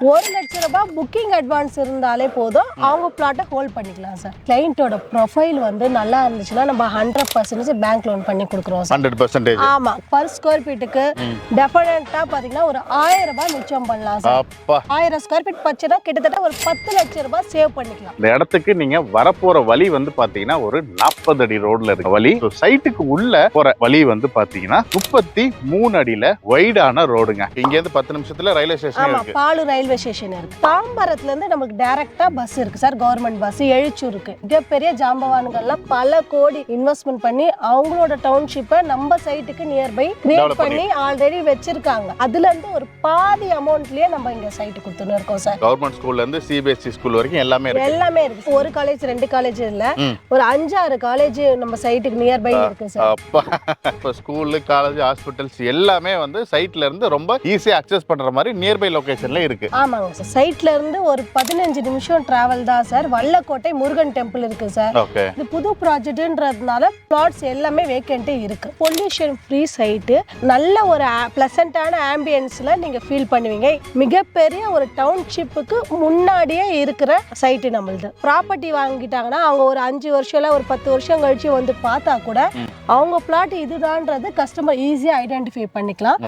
1 லட்சம் ரூபாய் booking advance இருந்தாலே போதும், அவங்க பிளாட்டை ஹோல்ட் பண்ணிக்கலாம் சார். கிளையண்டோட ப்ரொஃபைல் வந்து நல்லா இருந்துச்சுன்னா நம்ம 100% பேங்க் லோன் பண்ணி கொடுக்குறோம் சார். 100%. ஆமா, பர் ஸ்கொயர் ஃபீட்டுக்கு டெஃபினட்டா பாத்தீங்கன்னா ஒரு 1000 ரூபாய் மிச்சம் பண்ணலாம் சார். 1000 ஸ்கொயர் ஃபீட் பச்சனா கிட்டத்தட்ட ஒரு 10 லட்சம் ரூபாய் சேவ் பண்ணிக்கலாம். இந்த இடத்துக்கு நீங்க வரப்போற வழி வந்து பாத்தீங்கன்னா ஒரு 40 அடி ரோட்ல இருக்க வழி. சைட்டுக்கு உள்ள போற வழி வந்து பாத்தீங்கன்னா 33 அடியில வைடான ரோடுங்க. இங்க இருந்து 10 நிமிஷத்துல ரயில்வே ஸ்டேஷன் இருக்கு. பாலூர் ரயில்வே ஸ்டேஷன் இருக்கு. தாம்பரத்துல இருந்து நமக்கு டைரக்டா பஸ் இருக்கு சார், கவர்மெண்ட் பஸ். எழுச்சூர் இருக்கு. மிகப்பெரிய ஜாம்பவான்கள்லாம் பல கோடி இன்வெஸ்ட்மெண்ட் பண்ணி அவங்களோட டவுன்ஷிப்பை நம்ம சைட்டுக்கு நியர்பை கிரியேட் பண்ணி ஆல்ரெடி வச்சிருக்காங்க. அதுல இருந்து ஒரு பாதி அமௌண்ட்லயே நம்ம இங்க சைட்டு கொடுத்துன்னு இருக்கோம் சார். கவர்மெண்ட் ஸ்கூல்ல இருந்து சிபிஎஸ்இ ஸ்கூல் வரைக்கும் எல்லாமே இருக்கு. ஒரு காலேஜ் 2 காலேஜ் இல்ல, ஒரு 5-6 காலேஜ் நம்ம சைட்டுக்கு நியர்பை இருக்கு சார். அப்ப ஸ்கூல், காலேஜ், ஹாஸ்பிடல்ஸ் எல்லாமே வந்து சைட்ல இருந்து ரொம்ப ஈஸியா அக்சஸ் பண்ற மாதிரி நியர்பை லொகேஷன்ல இருக்கு. ஆமாங்க சார். சைட்ல இருந்து ஒரு 15 நிமிஷம் டிராவல் தான் சார். வல்லக்கோட்டை முருகன் டெம்பிள் இருக்கு சார். இது புது ப்ராஜெக்ட்ன்றதுனால பிளாட்ஸ் எல்லாமே வேக்கன்ட்டே இருக்கு. பொல்யூஷன் ஃப்ரீ சைட்டு, நல்ல ஒரு பிளசன்ட்டான ஆம்பியன்ஸ்ல நீங்க ஃபீல் பண்ணுவீங்க. மிகப்பெரிய ஒரு டவுன்ஷிப்புக்கு முன்னாடியே இருக்கிற சைட்டு நம்மளுது. ப்ராப்பர்ட்டி வாங்கிட்டாங்கன்னா அவங்க ஒரு 5 வருஷம் இல்ல ஒரு 10 வருஷம் கழிச்சு வந்து பார்த்தா கூட அவங்க பிளாட் இதுதான்றது கஸ்டமர் ஈஸியா ஐடென்டிஃபை பண்ணிக்கலாம்.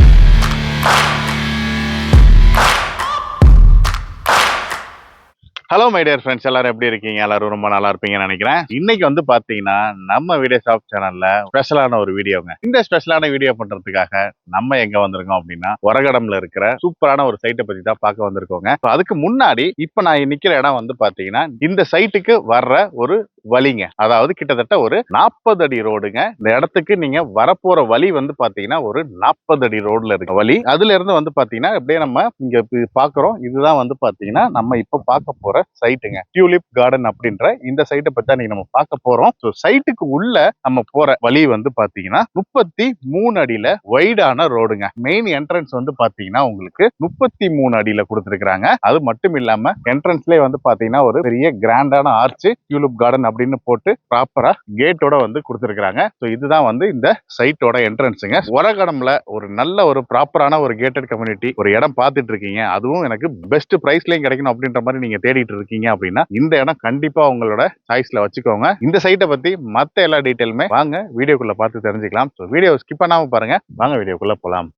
ஹலோ மை டியர் ஃப்ரெண்ட்ஸ், எல்லாரும் எப்படி இருக்கீங்க? எல்லாரும் ரொம்ப நல்லா இருப்பீங்கன்னு நினைக்கிறேன். இன்னைக்கு வந்து பாத்தீங்கன்னா நம்ம வீடியோ ஷாப் சேனல்ல ஸ்பெஷலான ஒரு வீடியோங்க. இந்த ஸ்பெஷலான வீடியோ பண்றதுக்காக நம்ம எங்க வந்திருக்கோம் அப்படின்னா ஒரகடம்ல இருக்கிற சூப்பரான ஒரு சைட்டை பத்தி தான் பார்க்க வந்திருக்கோங்க. அதுக்கு முன்னாடி இப்ப நான் நிக்கிற இடம் வந்து பாத்தீங்கன்னா இந்த சைட்டுக்கு வர்ற ஒரு வழிங்க. அதாவது கிட்டத்தட்ட ஒரு 40 அடி ரோடுங்க. இந்த இடத்துக்கு நீங்க வரப்போற வழி வந்து பாத்தீங்கன்னா ஒரு 40 அடி ரோட்ல இருக்க வழி. அதுல இருந்து வந்து பாத்தீங்கன்னா அப்படியே நம்ம இங்க பாக்குறோம். இதுதான் வந்து பாத்தீங்கன்னா நம்ம இப்ப பார்க்க போற சைட்டுங்க. டியூலிப் கார்டன் அப்படின்ற இந்த சைட்டை பத்தி நீங்க நம்ம பார்க்க போறோம். சைட்டுக்கு உள்ள நம்ம போற வழி வந்து பாத்தீங்கன்னா 33 அடியில வைடான ரோடுங்க. மெயின் என்ட்ரன்ஸ் வந்து பாத்தீங்கன்னா உங்களுக்கு 33 அடியில கொடுத்திருக்காங்க. அது மட்டும் இல்லாம என்ட்ரன்ஸ்லயே வந்து பாத்தீங்கன்னா ஒரு பெரிய கிராண்டான ஆர்ச் டியூலிப் கார்டன் அப்படின்னு போட்டு ப்ராப்பரா கேட்டோட வந்து கொடுத்திருக்காங்க. இதுதான் வந்து இந்த சைட்டோட என்ட்ரன்ஸுங்க. ஒரகடம்ல ஒரு நல்ல ஒரு ப்ராப்பரான ஒரு கேட்டட் கம்யூனிட்டி ஒரு இடம் பார்த்துட்டு இருக்கீங்க, அதுவும் எனக்கு பெஸ்ட் பிரைஸ்லயும் கிடைக்கணும் அப்படின்ற மாதிரி நீங்க தேடிட்டு இருக்கீங்க அப்படின்னா இந்த இடம் கண்டிப்பா உங்களோட சாய்ஸ்ல வச்சுக்கோங்க. இந்த சைட்டை பத்தி மத்த எல்லா டீடைலுமே வாங்க வீடியோக்குள்ள பார்த்து தெரிஞ்சுக்கலாம். வீடியோ ஸ்கிப் பண்ணாம பாருங்க. வாங்க வீடியோக்குள்ள போலாம்.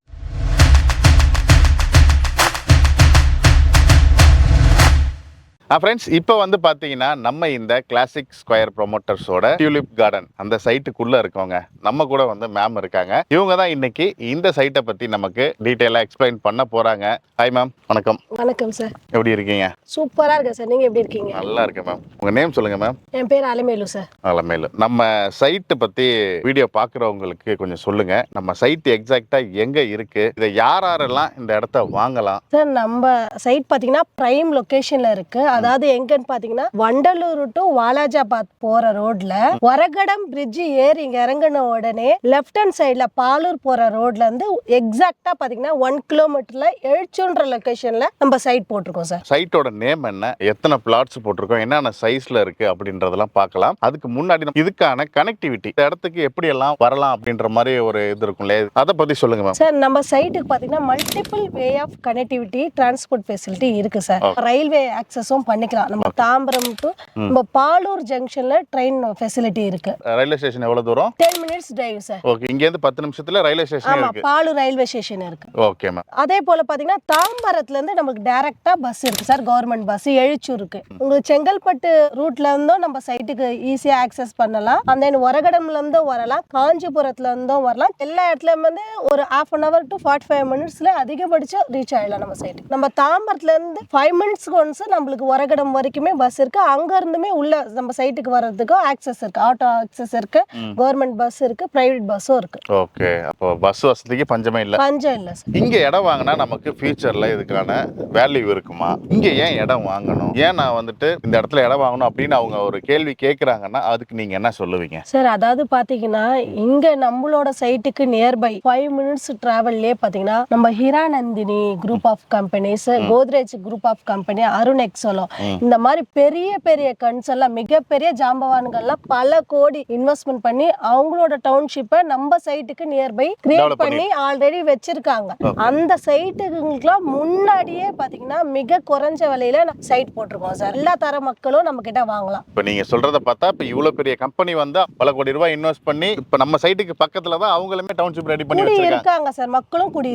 ஃப்ரெண்ட்ஸ், இப்போ வந்து பார்த்தீங்கன்னா நம்ம இந்த கிளாசிக் ஸ்கொயர் ப்ரொமோட்டர்ஸோட டியூலிப் கார்டன் அந்த சைட்டுக்குள்ள இருக்கவங்க நம்ம கூட வந்து மேம் இருக்காங்க. இவங்க தான் இன்னைக்கு இந்த சைட்டை பத்தி நமக்கு டீட்டெயிலாக எக்ஸ்பிளைன் பண்ண போறாங்க. Hi ma'am. வணக்கம். வணக்கம் சார். எப்படி இருக்கீங்க? சூப்பரா இருக்கேன் சார். நீங்க எப்படி இருக்கீங்க? நல்லா இருக்கேன் மேம். உங்க நேம் சொல்லுங்க மேம். என் பேர் அலமேலு சார். அலமேலு. நம்ம சைட்டை பத்தி வீடியோ பார்க்குறவங்களுக்கு கொஞ்சம் சொல்லுங்க. நம்ம சைட் எக்ஸாக்டா எங்க இருக்கு, இதை யாரெல்லாம் இந்த இடத்த வாங்கலாம்? சார், நம்ம சைட் பாத்தீங்கன்னா பிரைம் லொகேஷன்ல இருக்கு. அதாவது எங்கன்னு பாத்தீங்கன்னா வண்டலூர் டு வாலாஜாபாத் போற ரோட்ல ஒரகடம் பிரிட்ஜ் ஏறி இறங்கின உடனே லெஃப்ட் ஹேண்ட் சைட்ல பாலூர் போற ரோட்ல இருந்து எக்ஸாக்டா பாத்தீங்கன்னா 1 கிலோமீட்டர்ல எழுச்சூன்ற லொகேஷன்ல நம்ம சைட் போட்டிருக்கோம் சார். சைட்டோட நேம் என்ன, எத்தனை பிளாட்ஸ் போட்டிருக்கோம், என்னென்ன சைஸ்ல இருக்கு அப்படின்றதெல்லாம் பார்க்கலாம். அதுக்கு முன்னாடி இதுக்கான கனெக்டிவிட்டி இடத்துக்கு எப்படி எல்லாம் வரலாம் அப்படின்ற மாதிரி ஒரு இது இருக்கும்ல, அதை பத்தி சொல்லுங்க மேம். சார், நம்ம சைட்டுக்கு பாத்தீங்கன்னா multiple way of connectivity transport facility இருக்கு சார். ரயில்வே ஆக்சஸும் பண்ணிக்கலாம். நம்ம தாம்பரம் டு நம்ம பாலூர் ஜங்ஷன்ல ட்ரெயின் ஃபெசிலிட்டி இருக்கு. ரயில்வே ஸ்டேஷன் எவ்வளவு தூரம்? 10 மினிட்ஸ் டிரைவ் சார். ஓகே. இங்க இருந்து 10 நிமிஷத்துல ரயில்வே ஸ்டேஷன் இருக்கு. பாலூர் ரயில்வே ஸ்டேஷன் இருக்கு. Okay ma'am. அதே போல பாத்தீங்கன்னா தாம்பரத்துல இருந்து நமக்கு டைரக்டா பஸ் இருக்கு சார், கவர்மெண்ட் பஸ். எழுச்சூர் இருக்கு. உங்களுக்கு செங்கல்பட்டு ரூட்ல இருந்தும் நம்ம சைட்டுக்கு ஈஸியா ஆக்சஸ் பண்ணலாம். அந்த ஒரகடம்ல இருந்தும் வரலாம், காஞ்சிபுரத்துல இருந்தும் வரலாம். எல்லா இடத்துலயும் வந்து ஒரு 1/2 hour to 45 minutesல அதிகபட்சம் ரீச் ஆயிடலாம் நம்ம சைட்டுக்கு. நம்ம தாம்பரத்துல இருந்து 5 minutes ஒன்ஸ் நம்மளுக்கு ஒரகடம் வரைக்குமே பஸ் இருக்கு. அங்க இருந்துமே உள்ள நம்ம சைட்டுக்கு வர்றதுக்கு ஆக்சஸ் இருக்கு. ஆட்டோ ஆக்சஸ் இருக்கு, கவர்மெண்ட் பஸ் இருக்கு, பிரைவேட் பஸ்ஸும் இருக்கு. ஓகே. அப்போ பஸ் வசதிக்கு பஞ்சமே இல்ல. பஞ்சம் இல்ல சார். இங்க இடம் வாங்கினா நமக்கு ஃபியூச்சர்ல இதுக்கான வேல்யூ இருக்குமா? இங்க ஏன் இடம் வாங்கணும், ஏன் நான் வந்துட்டு இந்த இடத்துல இடம் வாங்கணும் அப்படின்னு அவங்க ஒரு கேள்வி கேக்குறாங்கன்னா அதுக்கு நீங்க என்ன சொல்லுவீங்க? சார், அதாவது பாத்தீங்கன்னா இங்க நம்மளோட சைட்டுக்கு நியர்பை 5 minutes டிராவல்லே பாத்தீங்கன்னா நம்ம Hiranandani group of companies, Godrej group of company, Arun Excello இந்த மாதிரி பெரிய பெரிய கன்ஸ் எல்லாம் மிகப்பெரிய ஜாம்பவான்கள்லாம் பல கோடி இன்வெஸ்ட்மெண்ட் பண்ணி அவங்களோட டவுன்ஷிப்பை நம்ம சைட்டுக்கு நியர்பை கிரியேட் பண்ணி ஆல்ரெடி வச்சிருக்காங்க. அந்த சைட்டுக்குலாம் முன்னாடியே பாத்தீங்கன்னா மிக குறைஞ்ச விலையில சைட் போட்டிருக்கோம் சார். எல்லா தர மக்களும் நம்ம கிட்ட வாங்கலாம். இப்ப நீங்க சொல்றத பார்த்தா இப்ப இவ்வளவு பெரிய கம்பெனி வந்து பல கோடி ரூபாய் இன்வெஸ்ட் பண்ணி இப்ப நம்ம சைட்டுக்கு பக்கத்துல தான் அவங்களுமே டவுன்ஷிப் ரெடி பண்ணி இருக்காங்க சார். மக்களும் குடி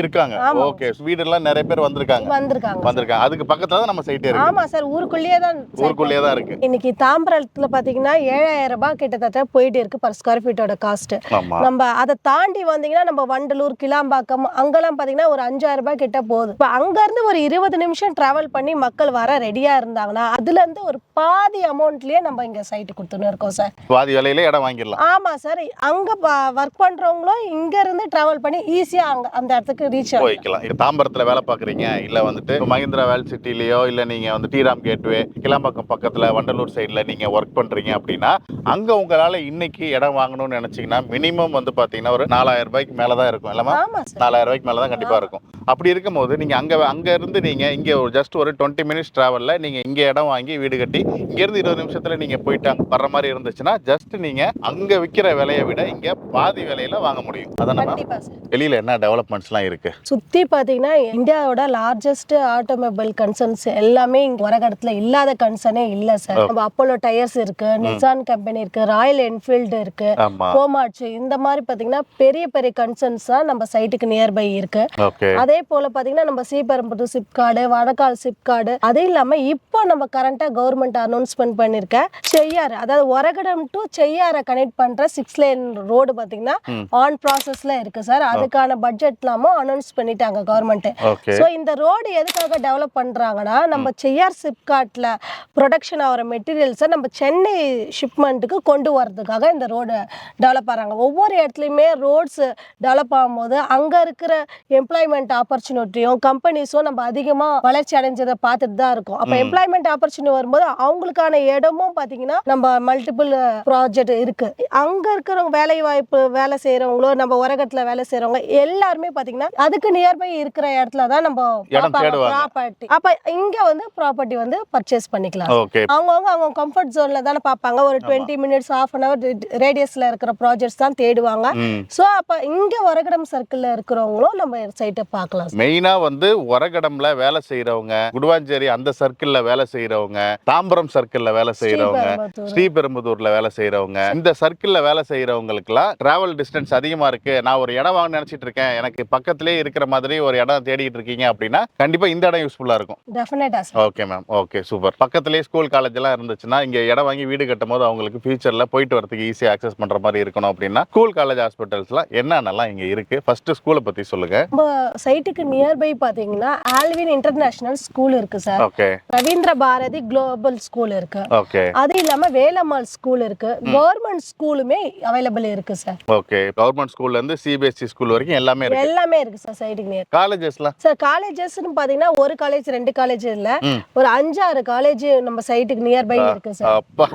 இருக்காங்க. ஓகே, வீடெல்லாம் நிறைய பேர் வந்திருக்காங்க. அதுக்கு பக்கத்துல தான் நம்ம சைட் இருக்கு. ஆமா சார், ஊருக்குள்ளேயே தான் இருக்கு. இன்னைக்கு தாம்பரத்துல பாத்தீங்கன்னா 7000 ரூபாய் கிட்டத்தட்ட போயிட்டு இருக்கு பர் ஸ்கொயர் ஃபீட்டோட காஸ்ட். நம்ம அதை தாண்டி வந்தீங்கன்னா நம்ம வண்டலூர், கிளாம்பாக்கம் அங்கெல்லாம் பாத்தீங்கன்னா ஒரு 5000 ரூபாய் கிட்ட போகுது. இப்ப அங்க இருந்து ஒரு 20 நிமிஷம் டிராவல் பண்ணி மக்கள் வர ரெடியா இருந்தாங்கன்னா அதுல இருந்து ஒரு பாதி அமௌண்ட்லயே நம்ம இங்க சைட் கொடுத்துன்னு இருக்கோம் சார். பாதி விலையில இடம் வாங்கிடலாம். ஆமா சார், அங்க ஒர்க் பண்றவங்களும் இங்க இருந்து டிராவல் பண்ணி ஈஸியா அங்க அந்த இடத்துக்கு ரீச் போய்க்கலாம். தாம்பரத்துல வேலை பாக்குறீங்க, இல்ல வந்துட்டு மஹிந்திரா வேல் சிட்டிலயோ, இல்ல நீங்க வந்து டீராம் கேட்வே, கிளாம்பாக்கம் பக்கத்துல வண்டலூர் சைட்ல நீங்க ஒர்க் பண்றீங்க அப்படின்னா அங்க உங்களால இன்னைக்கு இடம் வாங்கணும்னு நினைச்சீங்கன்னா மினிமம் வந்து பாத்தீங்கன்னா ஒரு 4000 ரூபாய்க்கு மேலதான் இருக்கும். இல்லமா 4000 ரூபாய்க்கு மேலதான் கண்டிப்பா இருக்கும். அப்படி இருக்கும்போது நீங்க அங்க இருந்து நீங்க இங்க ஜஸ்ட் ஒரு 20 மினிட்ஸ் டிராவல்ல நீங்க இங்க இடம் வாங்கி வீடு கட்டி இங்க இருந்து 20 நிமிஷத்துல நீங்க போயிட்டு வர்ற மாதிரி இருந்துச்சுன்னா ஜஸ்ட் நீங்க அங்க விக்கிற விலையை விட இங்க பாதி விலையில வாங்க முடியும். அதான் வெளியில என்ன டெவலப்மெண்ட்ஸ் எல்லாம் இருக்கு சுத்தி பாத்தீங்கன்னா இந்தியாவோட லார்ஜஸ்ட் ஆட்டோமொபைல் கன்சர்ன்ஸ் எல்லாமே இங்க வரகடத்துல இல்லாத கன்சர்னே இல்ல சார். நம்ம அப்போலோ டயர்ஸ் இருக்கு, நிசான் கம்பெனி இருக்கு, ராயல் என்ஃபீல்டு இருக்கு, கோமாட்சு, இந்த மாதிரி பாத்தீங்கன்னா பெரிய பெரிய கன்சர்ன்ஸ் தான் நம்ம சைட்டுக்கு நியர்பை இருக்கு. அதே போல பாத்தீங்கன்னா நம்ம ஸ்ரீபெரும்புதூர் சிப்கார்டு, வடகால் சிப்கார்டு, அது இல்லாம இப்போ நம்ம கரண்டா கவர்மெண்ட் அனௌன்ஸ்மெண்ட் பண்ணிருக்க செய்யாறு, அதாவது வரகடம் டு செய்யாரை கனெக்ட் பண்ற 6 லேன் ரோடு பாத்தீங்கன்னா ஆன் ப்ராசஸ்ல இருக்கு சார். அதுக்கான பட்ஜெட் எல்லாமும் அனௌன்ஸ் பண்ணிட்டாங்க கவர்மெண்ட். சோ இந்த ரோடு எதுக்காக டெவலப் பண்றாங்கன்னா நம்ம செய்யார் சிப்கார்ட்ல ப்ரொடக்ஷன் ஆகிற மெட்டீரியல்ஸை நம்ம சென்னை ஷிப்மெண்ட்டுக்கு கொண்டு வரதுக்காக இந்த ரோடு டெவலப் ஆகிறாங்க. ஒவ்வொரு இடத்துலையுமே ரோட்ஸ் டெவலப் ஆகும்போது அங்கே இருக்கிற எம்ப்ளாய்மெண்ட் ஆப்பர்ச்சுனிட்டியும் கம்பெனிஸும் நம்ம அதிகமாக வளர்ச்சி அடைஞ்சதை பார்த்துட்டு தான் இருக்கோம். அப்போ எம்ப்ளாய்மெண்ட் ஆப்பர்ச்சுனிட்டி வரும்போது அவங்களுக்கான இடமும் பார்த்தீங்கன்னா நம்ம மல்டிபிள் ப்ராஜெக்ட் இருக்கு. அங்கே இருக்கிறவங்க வேலை வாய்ப்பு வேலை செய்கிறவங்களோ நம்ம உரகத்தில் வேலை செய்கிறவங்க எல்லாருமே பார்த்தீங்கன்னா அதுக்கு நியர்பை இருக்கிற இடத்துல தான் நம்ம ப்ராப்பர்ட்டி. அப்போ இங்கே வந்து ப்ராப்பர்ட்டி வந்து பர்ச்சேஸ் பண்ணிக்கலாம். அவங்க கம்ஃபர்ட் ஜோன்ல தானே பார்ப்பாங்க. ஒரு 20 மினிட்ஸ் ஹாஃப் அன் அவர் ரேடியஸ்ல இருக்கிற ப்ராஜெக்ட்ஸ் தான் தேடுவாங்க. சோ அப்ப இங்க வரகடம் சர்க்கிள்ல இருக்கிறவங்களும் நம்ம சைட்டை பார்க்கலாம். மெயினா வந்து வரகடம்ல வேலை செய்யறவங்க, குடுவாஞ்சேரி அந்த சர்க்கிள்ல வேலை செய்யறவங்க, தாம்பரம் சர்க்கிள்ல வேலை செய்யறவங்க, ஸ்ரீபெரும்புதூர்ல வேலை செய்யறவங்க, இந்த சர்க்கிள்ல வேலை செய்யறவங்களுக்குலாம் டிராவல் டிஸ்டன்ஸ் அதிகமா இருக்கு, நான் ஒரு இடம் வாங்க நினைச்சிட்டு இருக்கேன், எனக்கு பக்கத்திலே இருக்கிற மாதிரி ஒரு இடம் தேடிட்டு இருக்கீங்க அப்படின்னா கண்டிப்பா இந்த இடம் யூஸ்ஃபுல்லா இருக்கும். டெஃபினட்டா sir. Okay ma'am, okay super. பக்கத்திலே ஸ்கூல் காலேஜ் எல்லாம் இருந்துச்சுன்னா இங்க இடம் வாங்கி வீடு கட்டும் போது அவங்களுக்கு ஃபியூச்சர்ல போயிட்டு வரதுக்கு ஈஸியா ஆக்சஸ் பண்ற மாதிரி இருக்கணும் அப்படின்னா ஸ்கூல் காலேஜ் ஹாஸ்பிட்டல்ஸ்லாம் என்னென்னலாம் இங்க இருக்கு? ஃபர்ஸ்ட் ஸ்கூலை பத்தி சொல்லுங்க. நம்ம சைட்டுக்கு நியர்பை பாத்தீங்கன்னா ஆல்வின் இன்டர்நேஷனல் ஸ்கூல் இருக்கு sir. Okay. Ravindra Bharathi global school இருக்கு. ஓகே. அது இல்லாம வேலம்மாள் ஸ்கூல் இருக்கு. கவர்மெண்ட் ஸ்கூலுமே அவைலபிள் இருக்கு சார். ஓகே. கவர்மெண்ட் ஸ்கூல்ல இருந்து சிபிஎஸ்இ ஸ்கூல் வரைக்கும் எல்லாமே இருக்கு சார் சைட்டுக்கு நியர். காலேஜஸ்லாம் சார், காலேஜஸ்னு பாத்தீங்கன்னா ஒரு காலேஜ் 2 காலேஜ் இல்ல, ஒரு 5-6 காலேஜ் நம்ம சைட்டுக்கு நியர்பை இருக்கு சார். அப்பா,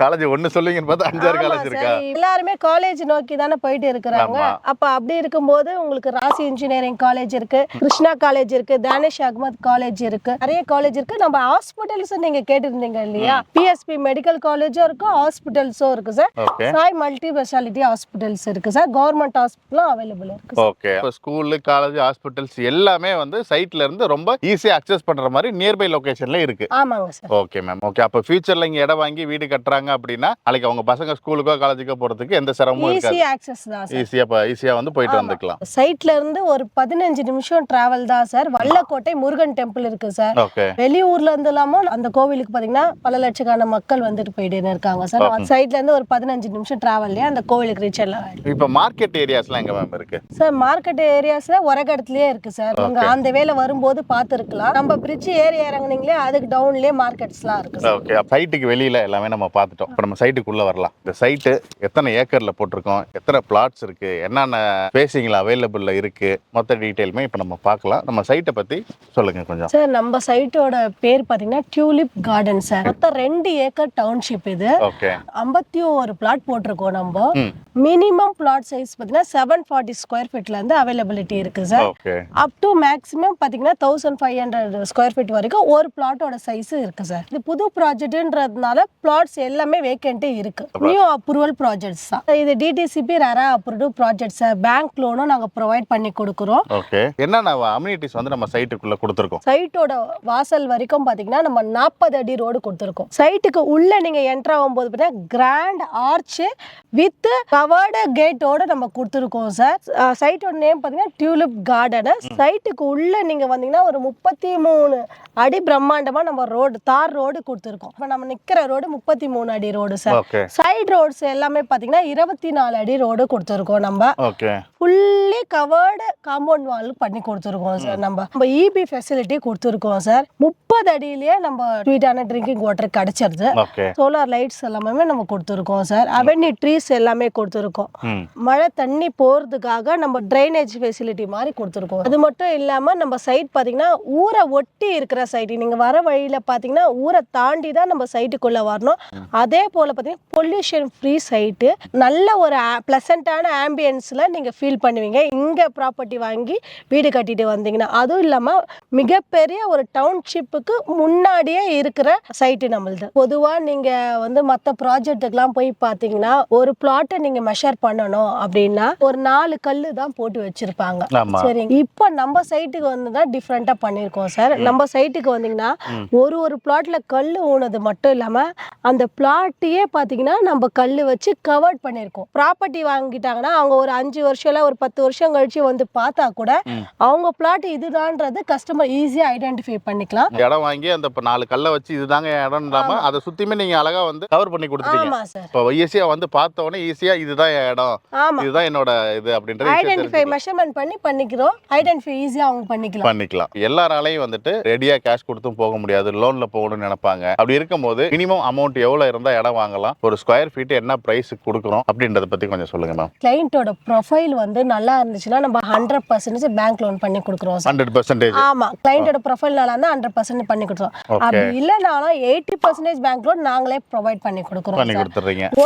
காலேஜ் ஒன்னு சொல்லுங்கன்னு பார்த்தா 5-6 காலேஜ் இருக்கா? எல்லாரும் காலேஜ் நோக்கி தானே போயிட்டு இருக்காங்க. அப்ப அப்படி இருக்கும்போது உங்களுக்கு ராசி இன்ஜினியரிங் காலேஜ் இருக்கு, கிருஷ்ணா காலேஜ் இருக்கு, தானிஷ் அகமது காலேஜ் இருக்கு, நிறைய காலேஜ் இருக்கு. நம்ம ஹாஸ்பிட்டல்ஸ் நீங்க கேட்டிருந்தீங்க இல்லையா, பிஎஸ்பி மெடிக்கல் காலேஜும் இருக்கு, ஹாஸ்பிட்டல்ஸும் இருக்கு sir. Sai multi speciality hospitals இருக்கு சார். கவர்மெண்ட் ஹாஸ்பிட்டலும் அவைலபிள் இருக்கு. ஓகே. ஸ்கூல், காலேஜ், ஹாஸ்பிட்டல்ஸ் எல்லாமே வந்து சைட்ல இருந்து ரொம்ப ஈஸியா அக்சஸ் பண்ற மாதிரி நியர்பை லொகேஷன்ல இருக்கு. ஆமாங்க சார். Okay ma'am. ஓகே. அப்ப ஃபியூச்சர்ல இங்க இடம் வாங்கி வீடு கட்டறாங்க அப்படினா நாளைக்கு அவங்க பசங்க ஸ்கூலுக்கோ காலேஜுக்கோ போறதுக்கு எந்த சிரமமும் இருக்காது. ஈஸி ஆக்சஸ் தான் சார். ஈஸியா வந்து போயிட்டு வந்துக்கலாம். சைட்ல இருந்து ஒரு 15 நிமிஷம் டிராவல் தான் சார். வல்லக்கோட்டை முருகன் டெம்பிள் இருக்கு சார். ஓகே. வெளியூர்ல இருந்துலாமோ அந்த கோவிலுக்கு பாத்தீங்கன்னா பல லட்சக்கணக்கான மக்கள் வந்துட்டு போயிட்டே இருக்காங்க சார். சைட்ல இருந்து ஒரு 15 நிமிஷம் டிராவல்ல அந்த கோவிலுக்கு ரீச் ஆகலாம். இப்போ மார்க்கெட் ஏரியாஸ்லாம் எங்க மேம் இருக்கு சார்? மார்க்கெட் ஏரியாஸ்ல ஒரகடத்துலயே இருக்கு சார். நீங்க அந்த வேல வரும்போது பாத்துருக்கலாம். நம்ம பிரிட்ஜ் ஏறி இறங்குனீங்களே அதுக்கு டவுன்லயே மார்க்கெட்ஸ்லாம் இருக்கு சார். ஓகே. சைட்டுக்கு வெளியில எல்லாமே நம்ம பார்த்துட்டோம். இப்போ நம்ம சைட்டுக்குள்ள வரலாம். இந்த சைட்டு எத்தனை ஏக்கர்ல போட்டிருக்கோம், எத்தனை பிளாட்ஸ் இருக்கு, என்னென்ன ஸ்பேசிங்ல அவைலபிள்ல இருக்கு, மொத்த டீட்டெயிலுமே இப்போ நம்ம பார்க்கலாம். நம்ம சைட்டை பற்றி சொல்லுங்க கொஞ்சம். சார் நம்ம சைட்டோட பேர் பார்த்தீங்கன்னா டியூலிப் கார்டன் சார். மொத்தம் 2 ஏக்கர் டவுன்ஷிப் இது. ஓகே. 51 பிளாட் போட்டிருக்கோம் நம்ம. மினிமம் பிளாட் சைஸ் பார்த்தீங்கன்னா 740 ஸ்கொயர் ஃபீட்ல இருந்து அவைலபிலிட்டி இருக்கு sir. Okay. Up to maximum பார்த்தீங்கன்னா 1500 ஸ்கொயர் ஃபீட் வரைக்கும் ஒரு பிளாட்டோட சைஸ் இருக்கு சார். இது புது ப்ராஜெக்ட்ன்றதுனால பிளாட்ஸ் எல்லாமே வேக்கண்டே இருக்கு. நியூ அப்ரூவல் ப்ராஜெக்ட்ஸ் தான் இது. DTCP RERA approved project sir. Bank லோனும் நாங்க ப்ரொவைட் பண்ணி கொடுக்குறோம். ஓகே. என்னென்ன அம்யூனிட்டிஸ் வந்து நம்ம சைட்டுக்குள்ள கொடுத்துருக்கோம்? சைட்டோட வாசல் வரைக்கும் பாத்தீங்கன்னா நம்ம 40 அடி ரோடு கொடுத்துருக்கோம். சைட்டுக்கு உள்ள நீங்க என்டர் ஆகும்போது பார்த்தீங்கன்னா கிராண்ட் ஆர்ச் வித் கவர்டு கேட்டோட நம்ம கொடுத்துருக்கோம் சார். சைட்டோட நேம் பார்த்தீங்கன்னா டியூலிப் கார்டன். சைட்டுக்கு உள்ள நீங்க வந்தீங்கன்னா ஒரு 33 அடி பிரம்மாண்டமா நம்ம ரோடு தார் ரோடு கொடுத்துருக்கோம். இப்போ நம்ம நிக்கிற ரோடு 33 அடி ரோடு சார். சைடு ரோட்ஸ் எல்லாமே பார்த்தீங்கன்னா 24 அடி ரோடு கொடுத்துருக்கோம் நம்ம. ஃபுல்லி கவர்டு காம்பவுண்ட் வால் பண்ணி கொடுத்துருக்கோம் சார். நம்ம இபி ஃபெசிலிட்டி கொடுத்துருக்கோம் சார். 30 அடியிலேயே நம்ம ஸ்வீட்டான ட்ரிங்கிங் வாட்டர் கிடைச்சிருது. சோலார் லைட்ஸ் எல்லாமே நம்ம கொடுத்துருக்கோம் சார். அவென்யூ ட்ரீஸ் எல்லாமே கொடுத்துருக்கோம். மழை தண்ணி போறதுக்காக நம்ம ட்ரைனேஜ் ஃபெசிலிட்டி மாதிரி கொடுத்துருக்கோம். அது மட்டும் இல்லாம நம்ம சைட் பாத்தீங்கன்னா ஊரை ஒட்டி இருக்கிற சைட். நீங்க வர வழியில பாத்தீங்கன்னா ஊரை தாண்டி தான் நம்ம சைட்டுக்குள்ள வரணும். அதே போல பாத்தீங்கன்னா பொல்யூஷன் ஃப்ரீ சைட்டு. நல்ல ஒரு பிளசண்டான ஆம்பியன்ஸ்ல நீங்க ஃபீல் பண்ணுவீங்க இங்க ப்ராப்பர்ட்டி வாங்கி வீடு கட்டிட்டு வந்தீங்கன்னா. அதுவும் இல்லாம மிகப்பெரிய ஒரு டவுன்ஷிப்புக்கு முன்னாடியே இருக்கிற சைட்டு நம்மளது. பொதுவா நீங்க வந்து மற்ற ப்ராஜெக்ட்டுக்கெல்லாம் போய் பாத்தீங்கன்னா ஒரு பிளாட்டை நீங்க மெஷர் பண்ணணும் அப்படின்னா ஒரு 4 கல்லு தான் போட்டு வச்சிருப்பாங்க. சரிங்க. இப்போ நம்ம சைட்டுக்கு வந்துதான் டிஃப்ரெண்டா பண்ணிருக்கோம் சார். நம்ம சைட்டுக்கு வந்தீங்கன்னா ஒரு பிளாட்ல கல்லு ஊனது மட்டும் இல்லாம அந்த பிளாட்டையே பாத்தீங்கன்னா நம்ம கல்லு வச்சு கவர் பண்ணிருக்கோம். ப்ராப்பர்ட்டி வாங்கிட்டாங்கன்னா அவங்க ஒரு 5 வருஷம் இல்ல ஒரு 10 வருஷம் கழிச்சு வந்து பார்த்தா கூட அவங்க பிளாட் இதுதான்றது கஸ்டமர் ஈஸியா ஐடென்டிஃபை பண்ணிக்கலாம். இடம் வாங்கி அந்த 4 கல்லை வச்சு இதுதாங்க இடம் இல்லாம அதை சுத்தியுமே நீங்க அழகா வந்து கவர் பண்ணி கொடுத்துட்டீங்க. இப்போ ஈஸியா வந்து பார்த்த உடனே ஈஸியா இதுதான் இடம், இதுதான் என்னோட இது அப்படின்றது ஐடென்டிஃபை மெஷர்மென்ட் பண்ணிக்கிறோம். ஐடென்டிஃபை ஈஸியா அவங்க பண்ணிக்கலாம். எல்லாராலையும் வந்துட்டு ரெடியா கேஷ் கொடுத்தும் போக முடியாது, லோன்ல போகணும்னு நினைப்பாங்க. அப்படி இருக்கும்போது மினிமம் அமௌண்ட் எவ்வளவு இருந்தா இடம் வாங்கலாம், ஒரு ஸ்கொயர் ஃபீட் என்ன பிரைஸ் கொடுக்குறோம் அப்படின்றத பத்தி கொஞ்சம் சொல்லுங்க மேம். கிளையண்டோட ப்ரொஃபைல் வந்து நல்லா இருந்துச்சுன்னா நம்ம 100% பேங்க் லோன் பண்ணி கொடுக்குறோம். 100%. ஆமா, கிளையண்டோட ப்ரொஃபைல் நல்லா இருந்தா 100% பண்ணி கொடுக்குறோம். அப்படி இல்லனாலும் 80% பேங்க் லோன் நாங்களே ப்ரொவைட் பண்ணி கொடுக்குறோம்.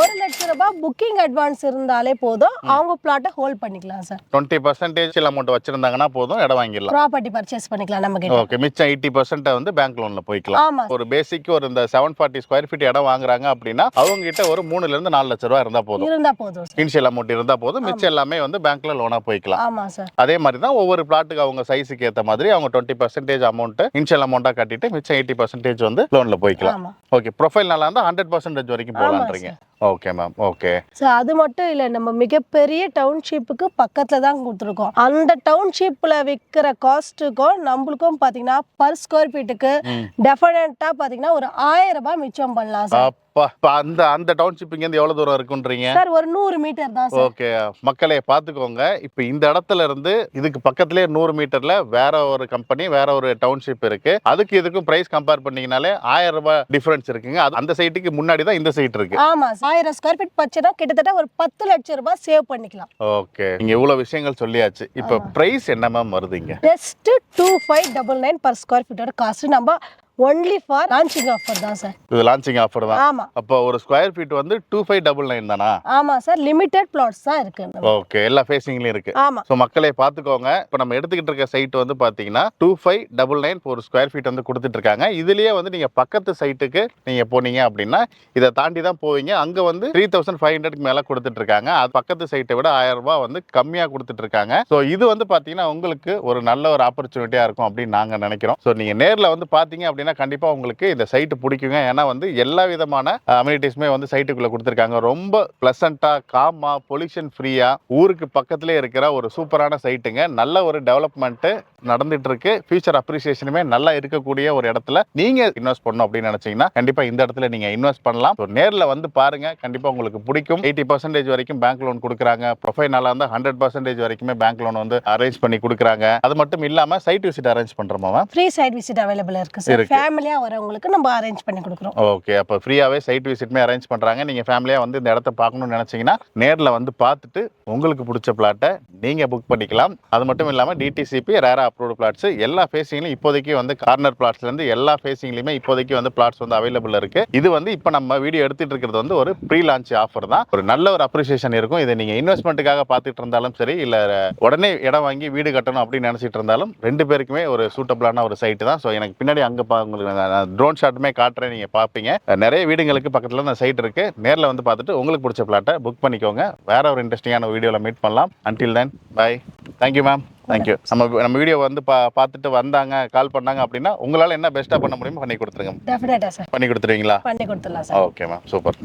1 லட்சம் ரூபாய் புக்கிங் அட்வான்ஸ் இருந்தாலே போதும் அவங்க பிளாட்டை ஹோல்ட் பண்ணிக்கலாம் சார். 20% அமௌண்ட் வச்சிருந்தாங்கன்னா போதும் இடம் வாங்கிடலாம், ப்ராப்பர்ட்டி பர்ச்சேஸ் பண்ணிக்கலாம் நம்ம கிட்ட. ஓகே. மிச்சம் 80% வந்து பேங்க் லோன்ல போய்க்கலாம். ஒரு பேசிக் ஒரு இந்த 740 ஸ்கொயர் ஃபீட் இடம் வாங்குறாங்க அப்படின்னா அவங்க கிட்ட ஒரு 3 ல இருந்து 4 லட்சம் ரூபாய் இருந்தா போதும். இனிஷியல் அமௌண்ட் இருந்தா போதும், மிச்சம் எல்லாமே வந்து பேங்க்ல லோனா போய்க்கலாம். ஆமா சார். அதே மாதிரி தான் ஒவ்வொரு பிளாட்டுக்கு அவங்க சைஸுக்கு ஏத்த மாதிரி அவங்க 20% அமௌண்ட் இனிஷியல் அமௌண்டா கட்டிட்டு மிச்சம் 80% வந்து லோன்ல போய்க்கலாம். ஓகே. ப்ரொஃபைல் நல்லா இருந்தா 100% வரைக்கும் போலாம்ன்றீங்க. Okay ma'am. Okay sir. அது மட்டும் இல்ல நம்ம மிகப்பெரிய டவுன்ஷிப்புக்கு பக்கத்துல தான் கொடுத்துருக்கோம். அந்த டவுன்ஷிப்ல விற்கிற காஸ்ட்டுக்கும் நம்மளுக்கும் பாத்தீங்கன்னா பர் ஸ்கொயர் ஃபீட்டுக்கு டெஃபினட்டா பாத்தீங்கன்னா ஒரு 1000 ரூபாய் மிச்சம் பண்ணலாம் சார். அந்த டவுன்ஷிப் இங்க இருந்து எவ்வளவு தூரம் இருக்குன்றீங்க சார்? ஒரு 100 மீட்டர் தான் சார். ஓகே. மக்களே பாத்துக்கோங்க, இப்போ இந்த இடத்துல இருந்து இதுக்கு பக்கத்துலயே 100 மீட்டர்ல வேற ஒரு கம்பெனி வேற ஒரு டவுன்ஷிப் இருக்கு. அதுக்கு இதுக்கும் பிரைஸ் கம்பேர் பண்ணீங்கனாலே 1000 ரூபாய் டிஃபரன்ஸ் இருக்குங்க. அந்த சைட்டுக்கு முன்னாடி தான் இந்த சைட் இருக்கு. ஆமா, 1000 ஸ்கொயர் ஃபீட் பச்சனா கிட்டத்தட்ட ஒரு 10 லட்சம் ரூபாய் சேவ் பண்ணிக்கலாம். ஓகே. நீங்க இவ்வளவு விஷயங்கள் சொல்லியாச்சு. இப்போ பிரைஸ் என்ன மேம் வருதுங்க? ஜஸ்ட் 2599 per ஸ்கொயர் ஃபீட்டோட காஸ்ட் நம்ம only for launching offer தான் சார். இது லான்ச்சிங் ஆஃபர் தான். ஆமா. அப்போ ஒரு ஸ்கொயர் ஃபீட் வந்து 2599 தானா? ஆமா சார். லிமிட்டட் பிளாட்ஸ் தான் இருக்கு. ஓகே. எல்லா ஃபேசிங்லயும் இருக்கு. ஆமா. சோ மக்களே பாத்துக்கோங்க, இப்போ நம்ம எடுத்துக்கிட்டு இருக்க சைட் வந்து பாத்தீங்கன்னா 2599 ஒரு ஸ்கொயர் ஃபீட் வந்து கொடுத்துட்டு இருக்காங்க. இதுலயே வந்து நீங்க பக்கத்து சைட்டுக்கு நீங்க போனீங்க அப்படின்னா இதை தாண்டி தான் போவீங்க. அங்க வந்து 3500 மேல கொடுத்துட்டு இருக்காங்க. அது பக்கத்து சைட்டை விட 1000 ரூபாய் வந்து கம்மியா கொடுத்துட்டு இருக்காங்க. சோ இது வந்து பாத்தீங்கன்னா உங்களுக்கு ஒரு நல்ல ஒரு ஆப்பர்ச்சுனிட்டியா இருக்கும் அப்படின்னு நாங்க நினைக்கிறோம். சோ நீங்க நேர்ல வந்து பாத்தீங்க அப்படின்னா கண்டிப்பா உங்களுக்கு இந்த சைட் பிடிக்குங்க. ஏன்னா வந்து எல்லா விதமான அம்யூனிட்டிஸ்மே வந்து சைட்டுக்குள்ள கொடுத்துருக்காங்க. ரொம்ப பிளசண்டா, காமா, பொல்யூஷன் ஃப்ரீயா ஊருக்கு பக்கத்திலே இருக்கிற ஒரு சூப்பரான சைட்டுங்க. நல்ல ஒரு டெவலப்மெண்ட் நடந்துட்டு இருக்கு. ஃபியூச்சர் அப்ரிசியேஷனுமே நல்லா இருக்கக்கூடிய ஒரு இடத்துல நீங்க இன்வெஸ்ட் பண்ணணும் அப்படின்னு நினைச்சீங்கன்னா கண்டிப்பா இந்த இடத்துல நீங்க இன்வெஸ்ட் பண்ணலாம். நேர்ல வந்து பாருங்க, கண்டிப்பா உங்களுக்கு பிடிக்கும். 80% வரைக்கும் பேங்க் லோன் கொடுக்குறாங்க. ப்ரொஃபைல் நல்லா இருந்தா 100% வரைக்குமே பேங்க் லோன் வந்து அரேஞ்ச் பண்ணி கொடுக்குறாங்க. அது மட்டும் இல்லாம சைட் விசிட் அரேஞ்ச் பண்றோமா? ஃப்ரீ சைட் விசிட் அவைலபிள் இருக்கு சார். ஃபேமிலியா வரவங்களுக்கு நம்ம அரேஞ்ச் பண்ணி கொடுக்குறோம். ஓகே, அப்போ ஃப்ரீயாவே சைட் விசிட்மே அரேஞ்ச் பண்றாங்க. நீங்க ஃபேமிலியா வந்து இந்த இடத்த பார்க்கணும்னு நினைச்சீங்கன்னா நேர்ல வந்து பார்த்துட்டு உங்களுக்கு பிடிச்ச பிளாட்டை நீங்க புக் பண்ணிக்கலாம். அது மட்டும் இல்லாம டிடிசிபி ரேரா அப்ரூவ்டு பிளாட்ஸ் எல்லா ஃபேசிங்லயும் இப்போதைக்கு வந்து கார்னர் பிளாட்ஸ்ல இருந்து எல்லா ஃபேசிங்லயுமே இப்போதைக்கு வந்து பிளாட்ஸ் வந்து அவைலபிள் இருக்கு. இது வந்து இப்போ நம்ம வீடியோ எடுத்துட்டு இருக்கிறது வந்து ஒரு ப்ரீ லான்ச் ஆஃபர் தான். ஒரு நல்ல ஒரு அப்ரிசியேஷன் இருக்கும். இதை நீங்க இன்வெஸ்ட்மெண்ட்டுக்காக பார்த்துட்டு இருந்தாலும் சரி, இல்ல உடனே இடம் வாங்கி வீடு கட்டணும் அப்படின்னு நினைச்சிட்டு இருந்தாலும் ரெண்டு பேருக்குமே ஒரு சூட்டபிளான ஒரு சைட் தான். ஸோ எனக்கு பின்னாடி அங்கே உங்களுக்கு ட்ரோன் ஷாட்டுமே காட்டுறேன், நீங்கள் பார்ப்பீங்க. நிறைய வீடுங்களுக்கு பக்கத்தில் அந்த சைட் இருக்கு. நேரில் வந்து பார்த்துட்டு உங்களுக்கு பிடிச்ச பிளாட்டை புக் பண்ணிக்கோங்க. வேற ஒரு இன்ட்ரெஸ்டிங்கான வீடியோவில் மீட் பண்ணலாம். Until then bye. Thank you ma'am. Thank you. நம்ம வீடியோ வந்து பார்த்துட்டு வந்தாங்க, கால் பண்ணாங்க அப்படின்னா உங்களால் என்ன பெஸ்ட்டாக பண்ண முடியுமோ பண்ணி கொடுத்துருங்க. டெஃபினட்டா சார். பண்ணி கொடுத்துருவீங்களா? பண்ணி கொடுத்துடலாம் சார். Okay ma'am, super.